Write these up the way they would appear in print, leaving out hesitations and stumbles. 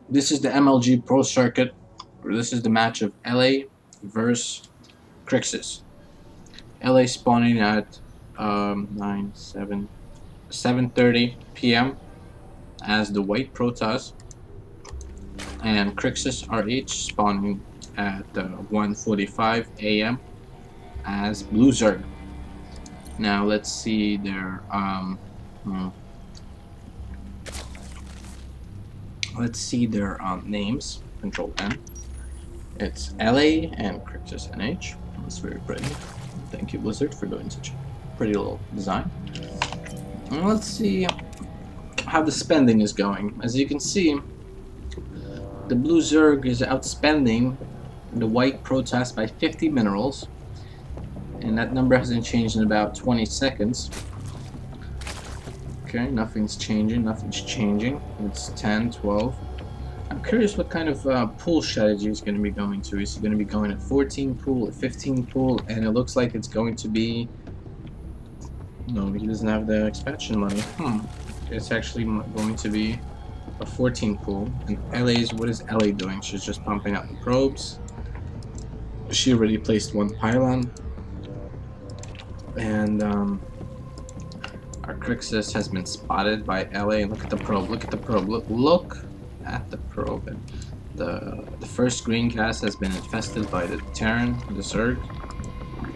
This is the MLG Pro Circuit. This is the match of eLe versus Crixus. eLe spawning at 7:30 p.m. as the white Protoss, and CrixusRH spawning at 1:45 a.m. as blue Zerg. Now let's see their names. Control N. It's eLe and CrixusRH. That's very pretty. Thank you, Blizzard, for doing such a pretty little design. And let's see how the spending is going. As you can see, the blue Zerg is outspending the white Protoss by 50 minerals, and that number hasn't changed in about 20 seconds. Okay, nothing's changing. It's 10, 12. I'm curious what kind of pool strategy he's going to be going to. Is he going to be going at 14 pool, at 15 pool, and it looks like it's going to be... No, he doesn't have the expansion money. It's actually going to be a 14 pool. And what is eLe doing? She's just pumping out the probes. She already placed one pylon. And our Crixus has been spotted by eLe. Look at the probe, look at the probe, look at the probe. And the first green gas has been infested by the Terran, the Zerg.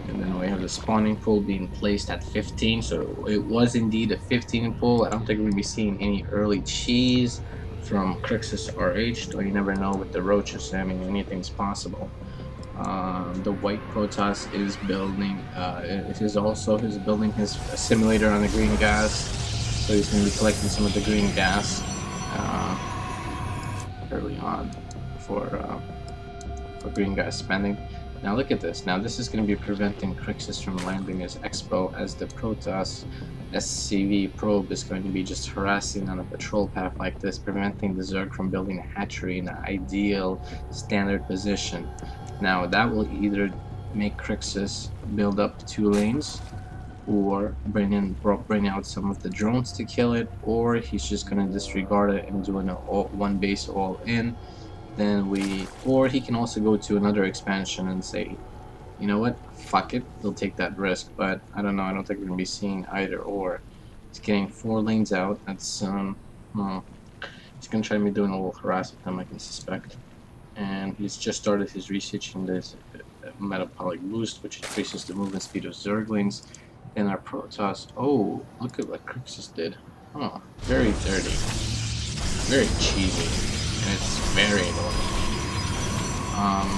And then we have the spawning pool being placed at 15, so it was indeed a 15 pool. I don't think we're going to be seeing any early cheese from CrixusRH, though you never know with the roaches. I mean, anything's possible. The white Protoss is building, he's building his simulator on the green gas, so he's going to be collecting some of the green gas early on for green gas spending. Now look at this. Now this is going to be preventing Crixus from landing his expo, as the Protoss SCV probe is going to be just harassing on a patrol path like this, preventing the Zerg from building a hatchery in an ideal standard position. Now that will either make Crixus build up 2 lanes, or bring out some of the drones to kill it, or he's just going to disregard it and do one base all in. Or he can also go to another expansion and say, you know what, fuck it, they'll take that risk. But I don't know, I don't think we're gonna be seeing either or. He's getting 4 lanes out. That's well, he's gonna try to be doing a little harass with them, I can suspect. And he's just started his research in this metabolic boost, which increases the movement speed of Zerglings. And our Protoss, oh, look at what Crixus did. Oh, very dirty, very cheesy. And it's very low.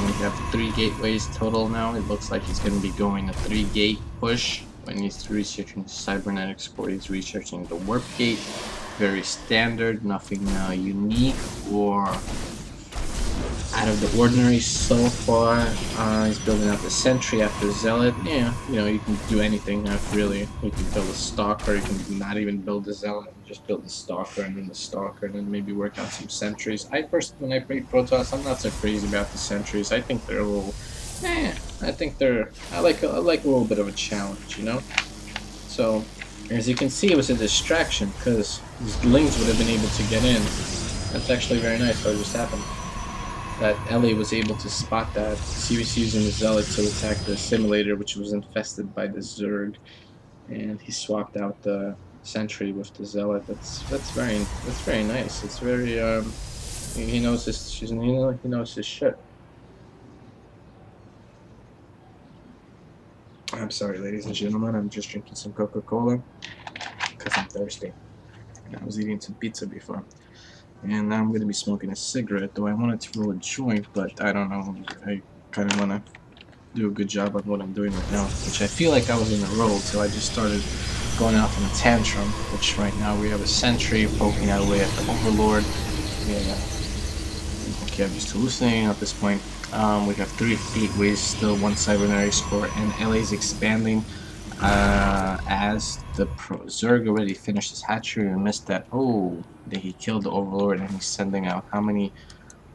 We have 3 gateways total now. It looks like he's going to be going a 3-gate push. When he's researching the cybernetics core, he's researching the warp gate. Very standard, nothing unique or out of the ordinary so far. He's building out the sentry after zealot. Yeah, you know, you can do anything really. You can build a stalker, you can not even build a zealot, just build the stalker and then the stalker, and then maybe work out some sentries. I personally, when I play Protoss, I'm not so crazy about the sentries. I think they're a little, I like a little bit of a challenge, you know. So as you can see, it was a distraction because these lings would have been able to get in. That's actually very nice what just happened. That eLe was able to spot that. He was using the zealot to attack the simulator, which was infested by the Zerg, and he swapped out the sentry with the zealot. That's very nice. It's very he knows his shit. I'm sorry, ladies and gentlemen. I'm just drinking some Coca-Cola because I'm thirsty. And I was eating some pizza before. And now I'm going to be smoking a cigarette, though I wanted to roll a joint, but I don't know. I kind of want to do a good job on what I'm doing right now, which I feel like I was in a roll, so I just started going out in a tantrum, which right now we have a sentry poking out away at the Overlord. Yeah. Okay, I'm just hallucinating at this point. We have 3 gateways, still 1 cybernetics core, and eLe's expanding. As the Zerg already finished his hatchery and missed that. Oh, he killed the Overlord, and he's sending out how many?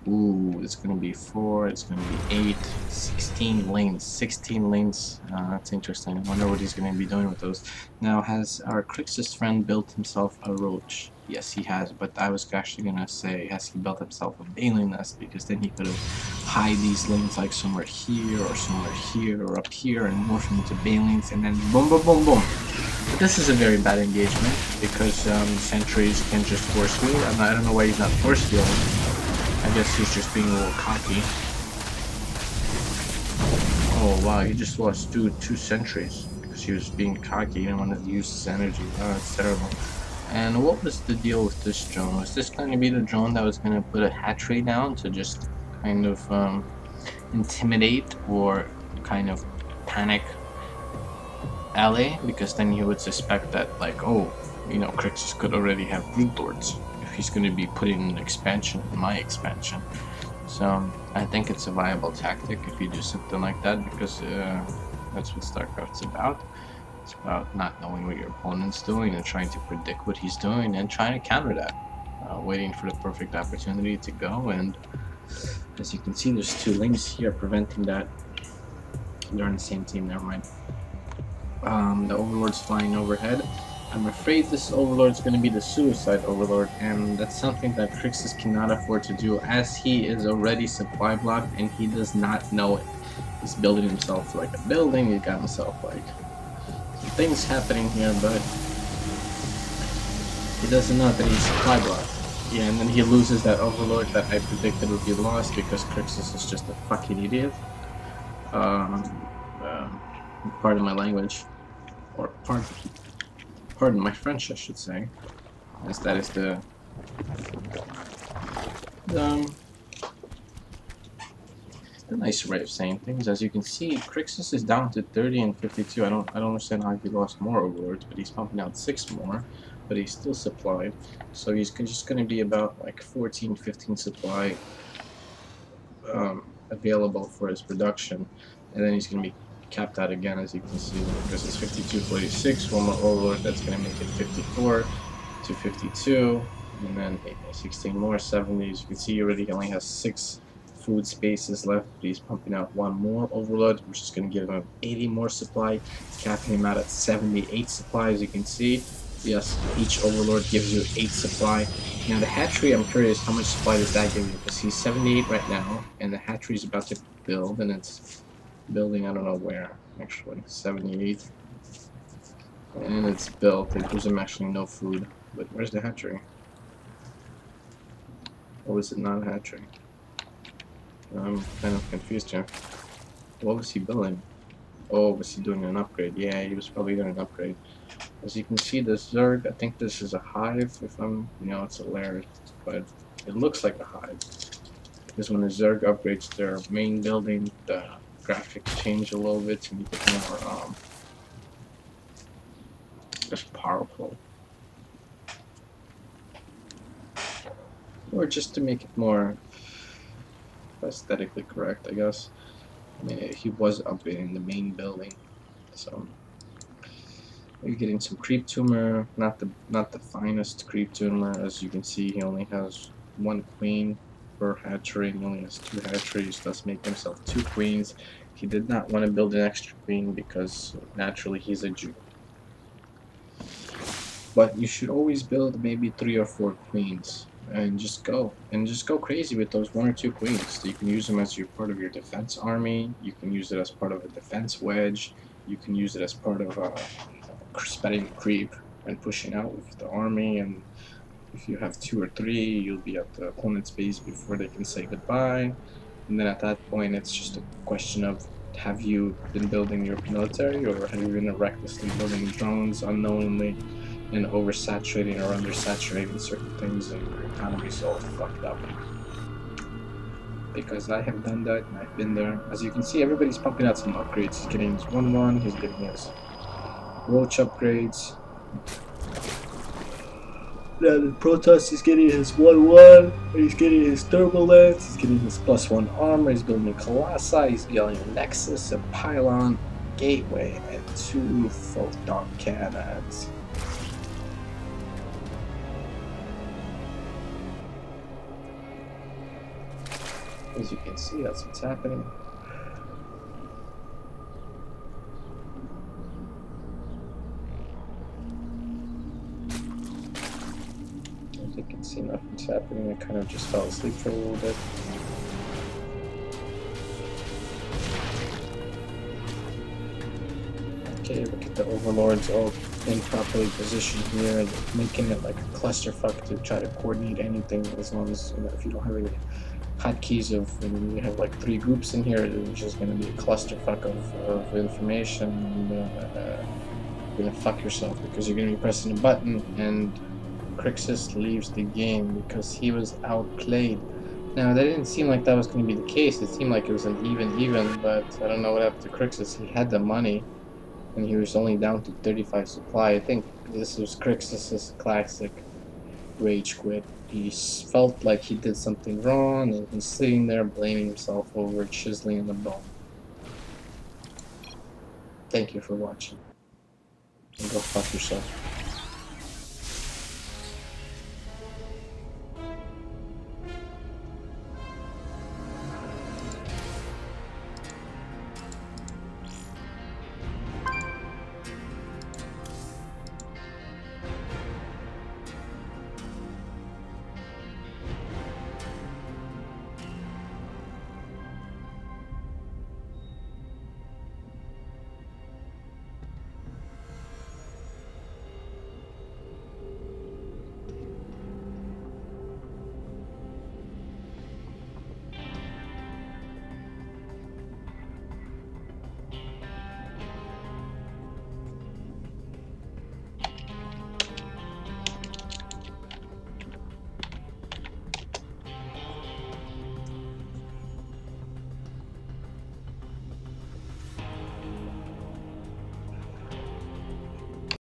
Ooh, it's going to be 4, it's going to be 8, 16 lanes. 16 lanes. That's interesting. I wonder what he's going to be doing with those. Now, has our Crixus friend built himself a roach? Yes, he has, but I was actually gonna say, has he built himself a baneling nest? Because then he could have hide these lanes like somewhere here or up here and morph them into banelings, and then boom, boom, boom, boom. But this is a very bad engagement because sentries can just force heal, and I don't know why he's not force healing. I guess he's just being a little cocky. Oh wow, he just lost two sentries because he was being cocky. He didn't want to use his energy. Oh, that's terrible. And what was the deal with this drone? Was this going to be the drone that was going to put a hatchery down to just kind of intimidate or kind of panic eLe? Because then you would suspect that, like, oh, you know, Crixus could already have brood lords if he's going to be putting an expansion in my expansion. So I think it's a viable tactic if you do something like that, because that's what StarCraft's about. It's about not knowing what your opponent's doing and trying to predict what he's doing and trying to counter that. Waiting for the perfect opportunity to go, and as you can see, there's two links here preventing that. They're on the same team, never mind. The Overlord's flying overhead. I'm afraid this Overlord's going to be the Suicide Overlord, and that's something that Crixus cannot afford to do, as he is already supply blocked and he does not know it. He's building himself like a building, he got himself like things happening here, but he doesn't know that he's supply blocked. Yeah, and then he loses that Overlord that I predicted would be lost because Crixus is just a fucking idiot. Pardon my language, or pardon my French, I should say, as that is the nice way of saying things. As you can see, Crixus is down to 30 and 52. I don't understand how he lost more Overlords, but he's pumping out 6 more, but he's still supplied. So he's just going to be about like 14, 15 supply available for his production, and then he's going to be capped out again, as you can see, because it's 52, 46. One more Overlord, that's going to make it 54 to 52, and then 16 more, 70. As you can see, he already only has 6 food spaces left, but he's pumping out 1 more Overlord, which is going to give him 80 more supply, capping him out at 78 supply. As you can see, yes, each Overlord gives you 8 supply. Now the hatchery, I'm curious how much supply does that give you, because he's 78 right now, and the hatchery is about to build, and it's building, I don't know where, actually, 78, and it's built. It gives him actually no food, but where's the hatchery? Or is it not a hatchery? I'm kind of confused here. What was he building? Oh, was he doing an upgrade? Yeah, he was probably doing an upgrade. As you can see, the Zerg, I think this is a hive, if I'm, you know, it's a lair, but it looks like a hive. Because when the Zerg upgrades their main building, the graphics change a little bit to make it more, just powerful. Or just to make it more aesthetically correct, I guess. I mean, he was upgrading the main building, so you're getting some creep tumor, not the finest creep tumor. As you can see, he only has 1 queen per hatchery. He only has 2 hatcheries, thus making himself 2 queens. He did not want to build an extra queen because naturally he's a Jew. But you should always build maybe 3 or 4 queens and just go crazy with those 1 or 2 queens. You can use them as your part of your defense army. You can use it as part of a defense wedge. You can use it as part of spreading creep and pushing out with the army, and if you have 2 or 3, you'll be at the opponent's base before they can say goodbye. And then at that point, it's just a question of, have you been building your military, or have you been recklessly building drones unknowingly and oversaturating or undersaturating certain things, and your economy's all fucked up? Because I have done that, and I've been there. As you can see, everybody's pumping out some upgrades. He's getting his 1-1, he's getting his Roach upgrades. Now the Protoss is getting his 1-1, he's getting his Turbulence, he's getting his +1 armor, he's building Colossi, he's building a Nexus, a Pylon, Gateway, and 2 Photon Cannons. As you can see, that's what's happening. happening. I kind of just fell asleep for a little bit. Okay, look at the overlords all improperly positioned here, making it like a clusterfuck to try to coordinate anything. As long as, you know, if you don't have any hotkeys of, when you have like 3 groups in here, it's just going to be a clusterfuck of information, and you're going to fuck yourself because you're going to be pressing a button, and Crixus leaves the game because he was outplayed. Now, that didn't seem like that was going to be the case. It seemed like it was an even, but I don't know what happened to Crixus. He had the money, and he was only down to 35 supply. I think this was Crixus's classic rage quit. He felt like he did something wrong, and he's sitting there blaming himself over chiseling the bone. Thank you for watching, and go fuck yourself.